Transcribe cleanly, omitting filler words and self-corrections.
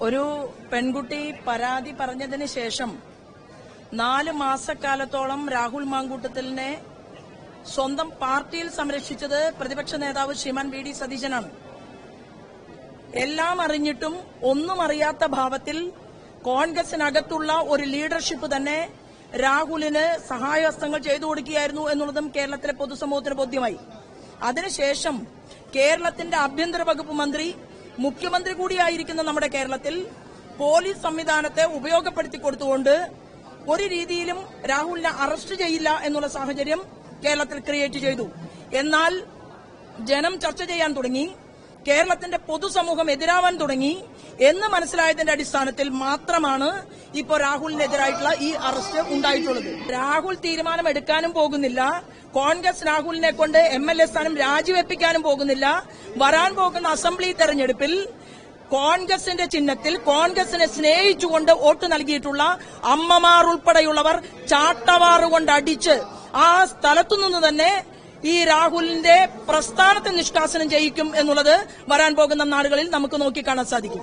ഒരു പെൺകുട്ടി പരാതി പറഞ്ഞതിന് ശേഷം 4 മാസക്കാലത്തോളം രാഹുൽ മാങ്കൂട്ടത്തിലിനെ സ്വന്തം പാർട്ടിയിൽ സംരക്ഷിച്ചത് പ്രതിപക്ഷ നേതാവ് ശ്രീമാൻ വി ഡി സതീശനാണ്. എല്ലാം അറിഞ്ഞിട്ടും ഒന്നും അറിയാത്ത ഭാവത്തിൽ കോൺഗ്രസിനകത്തുള്ള ഒരു ലീഡർഷിപ്പ് തന്നെ രാഹുലിന് സഹായഹസ്തങ്ങൾ ചെയ്തു കൊടുക്കുകയായിരുന്നു എന്നുള്ളതും കേരളത്തിലെ പൊതുസമൂഹത്തിന് ബോധ്യമായി. അതിനുശേഷം കേരളത്തിന്റെ ആഭ്യന്തര വകുപ്പ് മന്ത്രി, മുഖ്യമന്ത്രി കൂടിയായിരിക്കുന്ന നമ്മുടെ കേരളത്തിൽ പോലീസ് സംവിധാനത്തെ ഉപയോഗപ്പെടുത്തി കൊടുത്തുകൊണ്ട് ഒരു രീതിയിലും രാഹുലിനെ അറസ്റ്റ് ചെയ്യില്ല എന്നുള്ള സാഹചര്യം കേരളത്തിൽ ക്രിയേറ്റ് ചെയ്തു. എന്നാൽ ജനം ചർച്ച ചെയ്യാൻ തുടങ്ങി, കേരളത്തിന്റെ പൊതുസമൂഹം എതിരാവാൻ തുടങ്ങി എന്ന് മനസ്സിലായതിന്റെ അടിസ്ഥാനത്തിൽ മാത്രമാണ് ഇപ്പോൾ രാഹുലിനെതിരായിട്ടുള്ള ഈ അറസ്റ്റ് ഉണ്ടായിട്ടുള്ളത്. രാഹുൽ തീരുമാനമെടുക്കാനും പോകുന്നില്ല, കോൺഗ്രസ് രാഹുലിനെ കൊണ്ട് MLA സ്ഥാനം രാജിവെപ്പിക്കാനും പോകുന്നില്ല. വരാൻ പോകുന്ന അസംബ്ലി തെരഞ്ഞെടുപ്പിൽ കോൺഗ്രസിന്റെ ചിഹ്നത്തിൽ കോൺഗ്രസിനെ സ്നേഹിച്ചുകൊണ്ട് വോട്ട് നൽകിയിട്ടുള്ള അമ്മമാർ ഉൾപ്പെടെയുള്ളവർ ചാട്ടവാറുകൊണ്ട് അടിച്ച് ആ സ്ഥലത്തുനിന്ന് തന്നെ ഈ രാഹുലിന്റെ പ്രസ്ഥാനത്തെ നിഷ്കാസനം ചെയ്യിക്കും എന്നുള്ളത് വരാൻ പോകുന്ന നാളുകളിൽ നമുക്ക് നോക്കിക്കാണാൻ സാധിക്കും.